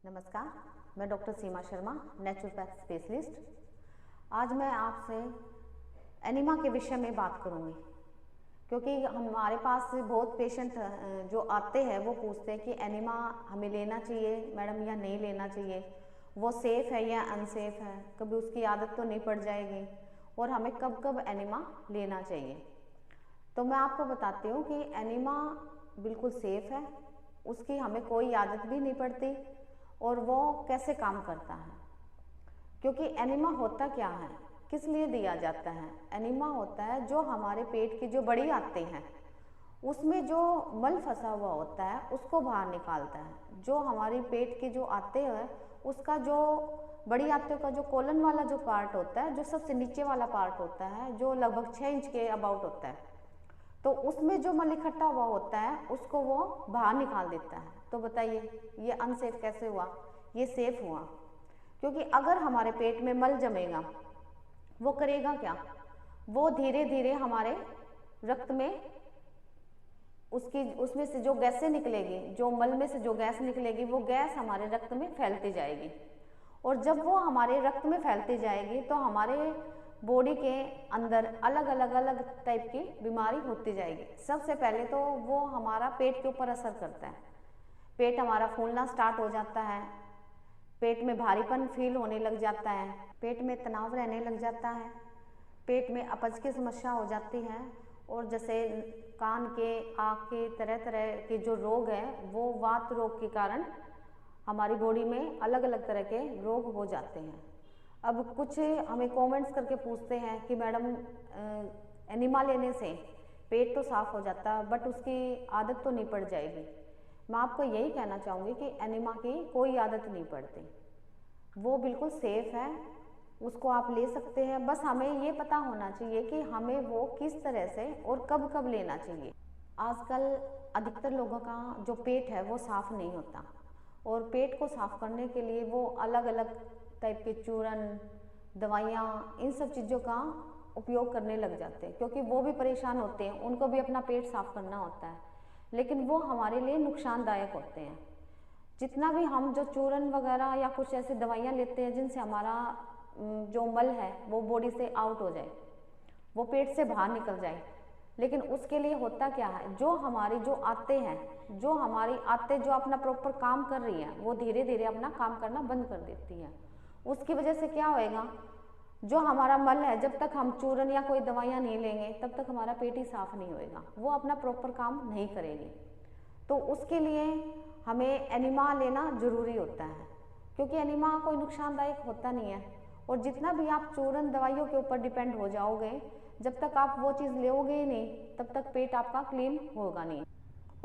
नमस्कार, मैं डॉक्टर सीमा Sharma, naturopath specialist. आज मैं आपसे एनीमा के विषय में बात करूंगी, क्योंकि हमारे पास बहुत पेशेंट जो आते हैं वो पूछते हैं कि एनीमा हमें लेना चाहिए मैडम या नहीं लेना चाहिए, वो सेफ़ है या अनसेफ है, कभी उसकी आदत तो नहीं पड़ जाएगी और हमें कब कब एनीमा लेना चाहिए। तो मैं आपको बताती हूँ कि एनीमा बिल्कुल सेफ़ है, उसकी हमें कोई आदत भी नहीं पड़ती और वो कैसे काम करता है। क्योंकि एनीमा होता क्या है, किस लिए दिया जाता है। एनीमा होता है जो हमारे पेट की जो बड़ी आंतें हैं उसमें जो मल फंसा हुआ होता है उसको बाहर निकालता है। जो हमारी पेट की जो आंतें हैं उसका जो बड़ी आंतों का जो कोलन वाला जो पार्ट होता है, जो सबसे नीचे वाला पार्ट होता है, जो लगभग 6 इंच के अबाउट होता है, तो उसमें जो मल इकट्ठा हुआ होता है उसको वो बाहर निकाल देता है। तो बताइए ये अनसेफ कैसे हुआ, ये सेफ हुआ। क्योंकि अगर हमारे पेट में मल जमेगा वो करेगा क्या, वो धीरे धीरे हमारे रक्त में उसमें से जो गैसें निकलेगी, जो मल में से जो गैस निकलेगी वो गैस हमारे रक्त में फैलती जाएगी। और जब वो हमारे रक्त में फैलती जाएगी तो हमारे बॉडी के अंदर अलग टाइप की बीमारी होती जाएगी। सबसे पहले तो वो हमारा पेट के ऊपर असर करता है, पेट हमारा फूलना स्टार्ट हो जाता है, पेट में भारीपन फील होने लग जाता है, पेट में तनाव रहने लग जाता है, पेट में अपच की समस्या हो जाती है। और जैसे कान के, आँख के तरह तरह के जो रोग हैं वो वात रोग के कारण हमारी बॉडी में अलग अलग तरह के रोग हो जाते हैं। अब कुछ हमें कमेंट्स करके पूछते हैं कि मैडम एनिमा लेने से पेट तो साफ हो जाता है बट उसकी आदत तो नहीं पड़ जाएगी। मैं आपको यही कहना चाहूँगी कि एनिमा की कोई आदत नहीं पड़ती, वो बिल्कुल सेफ़ है, उसको आप ले सकते हैं। बस हमें ये पता होना चाहिए कि हमें वो किस तरह से और कब कब लेना चाहिए। आजकल अधिकतर लोगों का जो पेट है वो साफ़ नहीं होता और पेट को साफ़ करने के लिए वो अलग अलग टाइप के चूरन, दवाइयाँ, इन सब चीज़ों का उपयोग करने लग जाते हैं, क्योंकि वो भी परेशान होते हैं, उनको भी अपना पेट साफ़ करना होता है, लेकिन वो हमारे लिए नुकसानदायक होते हैं। जितना भी हम जो चूरन वगैरह या कुछ ऐसी दवाइयाँ लेते हैं जिनसे हमारा जो मल है वो बॉडी से आउट हो जाए, वो पेट से बाहर निकल जाए, लेकिन उसके लिए होता क्या है, जो हमारी जो आंतें हैं, जो हमारी आंतें जो अपना प्रॉपर काम कर रही हैं वो धीरे धीरे अपना काम करना बंद कर देती हैं। उसकी वजह से क्या होएगा, जो हमारा मल है, जब तक हम चूरन या कोई दवाइयाँ नहीं लेंगे तब तक हमारा पेट ही साफ नहीं होएगा, वो अपना प्रॉपर काम नहीं करेगी। तो उसके लिए हमें एनिमा लेना ज़रूरी होता है, क्योंकि एनिमा कोई नुकसानदायक होता नहीं है। और जितना भी आप चूरन दवाइयों के ऊपर डिपेंड हो जाओगे, जब तक आप वो चीज़ लेोगे ही नहीं तब तक पेट आपका क्लीन होगा नहीं।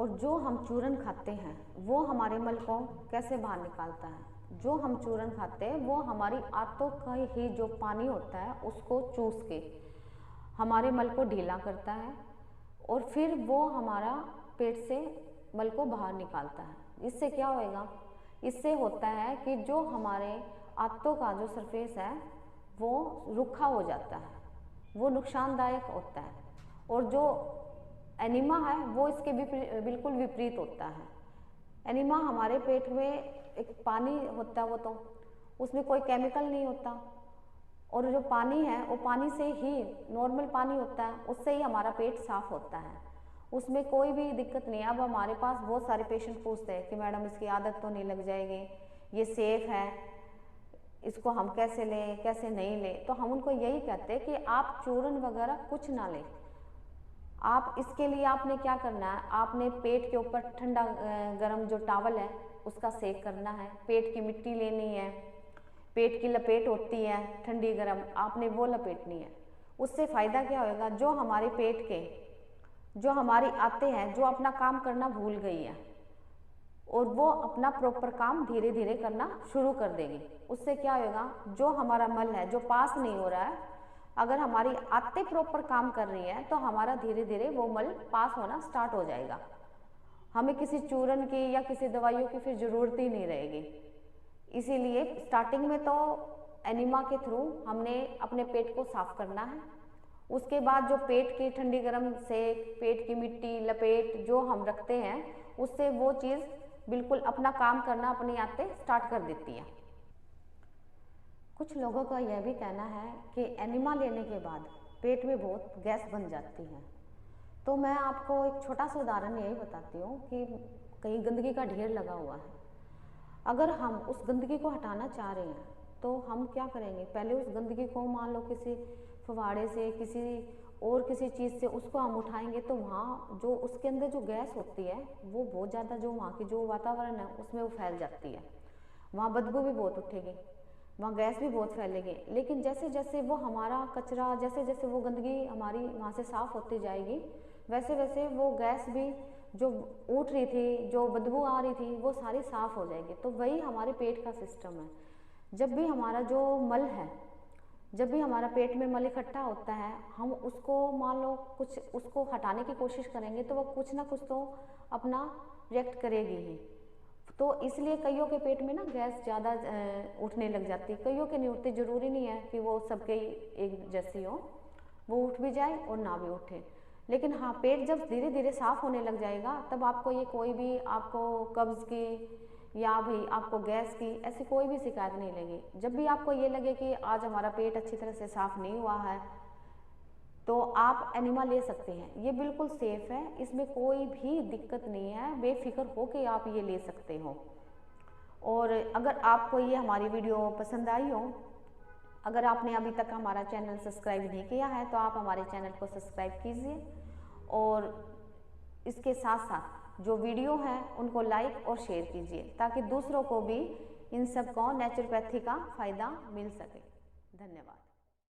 और जो हम चूरन खाते हैं वो हमारे मल को कैसे बाहर निकालता है, जो हम चूरन खाते हैं वो हमारी आंतों का ही जो पानी होता है उसको चूस के हमारे मल को ढीला करता है और फिर वो हमारा पेट से मल को बाहर निकालता है। इससे क्या होएगा, इससे होता है कि जो हमारे आंतों का जो सरफेस है वो रूखा हो जाता है, वो नुकसानदायक होता है। और जो एनिमा है वो इसके बिल्कुल विपरीत होता है। एनिमा हमारे पेट में एक पानी होता है, वो तो उसमें कोई केमिकल नहीं होता, और जो पानी है वो पानी से ही, नॉर्मल पानी होता है, उससे ही हमारा पेट साफ होता है, उसमें कोई भी दिक्कत नहीं है। अब हमारे पास बहुत सारे पेशेंट पूछते हैं कि मैडम इसकी आदत तो नहीं लग जाएगी, ये सेफ़ है, इसको हम कैसे लें कैसे नहीं लें। तो हम उनको यही कहते हैं कि आप चूरन वगैरह कुछ ना लें। आप इसके लिए आपने क्या करना है, आपने पेट के ऊपर ठंडा गर्म जो टॉवल है उसका सेक करना है, पेट की मिट्टी लेनी है, पेट की लपेट होती है ठंडी गर्म, आपने वो लपेटनी है। उससे फ़ायदा क्या होगा, जो हमारे पेट के जो हमारी आंतें हैं जो अपना काम करना भूल गई है और वो अपना प्रॉपर काम धीरे धीरे करना शुरू कर देगी। उससे क्या होगा, जो हमारा मल है जो पास नहीं हो रहा है, अगर हमारी आंतें प्रॉपर काम कर रही हैं तो हमारा धीरे धीरे वो मल पास होना स्टार्ट हो जाएगा। हमें किसी चूरन की या किसी दवाइयों की फिर ज़रूरत ही नहीं रहेगी। इसीलिए स्टार्टिंग में तो एनिमा के थ्रू हमने अपने पेट को साफ करना है। उसके बाद जो पेट की ठंडी गर्म सेक, पेट की मिट्टी लपेट जो हम रखते हैं उससे वो चीज़ बिल्कुल अपना काम करना अपनी आते स्टार्ट कर देती है। कुछ लोगों का यह भी कहना है कि एनिमा लेने के बाद पेट में बहुत गैस बन जाती है। तो मैं आपको एक छोटा सा उदाहरण यही बताती हूँ कि कहीं गंदगी का ढेर लगा हुआ है, अगर हम उस गंदगी को हटाना चाह रहे हैं तो हम क्या करेंगे, पहले उस गंदगी को मान लो किसी फव्वारे से किसी चीज़ से उसको हम उठाएंगे तो वहाँ जो उसके अंदर जो गैस होती है वो बहुत ज़्यादा, जो वहाँ की जो वातावरण है उसमें वो फैल जाती है, वहाँ बदबू भी बहुत उठेगी, वहाँ गैस भी बहुत फैलेगी। लेकिन जैसे जैसे वो हमारा कचरा, जैसे जैसे वो गंदगी हमारी वहाँ से साफ़ होती जाएगी, वैसे वैसे वो गैस भी जो उठ रही थी, जो बदबू आ रही थी, वो सारी साफ़ हो जाएगी। तो वही हमारे पेट का सिस्टम है। जब भी हमारा जो मल है, जब भी हमारा पेट में मल इकट्ठा होता है, हम उसको मान लो कुछ उसको हटाने की कोशिश करेंगे तो वो कुछ ना कुछ तो अपना रिएक्ट करेगी ही। तो इसलिए कईयों के पेट में ना गैस ज़्यादा उठने लग जाती है, कईयों के नहीं उठती, ज़रूरी नहीं है कि वो सबके एक जैसी हो, वो उठ भी जाए और ना भी उठे। लेकिन हाँ, पेट जब धीरे धीरे साफ़ होने लग जाएगा तब आपको ये कोई भी आपको कब्ज़ की या भाई आपको गैस की ऐसी कोई भी शिकायत नहीं लगी। जब भी आपको ये लगे कि आज हमारा पेट अच्छी तरह से साफ़ नहीं हुआ है तो आप एनिमा ले सकते हैं। ये बिल्कुल सेफ़ है, इसमें कोई भी दिक्कत नहीं है, बेफिक्र हो के आप ये ले सकते हो। और अगर आपको ये हमारी वीडियो पसंद आई हो, अगर आपने अभी तक हमारा चैनल सब्सक्राइब नहीं किया है तो आप हमारे चैनल को सब्सक्राइब कीजिए और इसके साथ साथ जो वीडियो हैं उनको लाइक और शेयर कीजिए ताकि दूसरों को भी इन सब को नेचुरोपैथी का फ़ायदा मिल सके। धन्यवाद।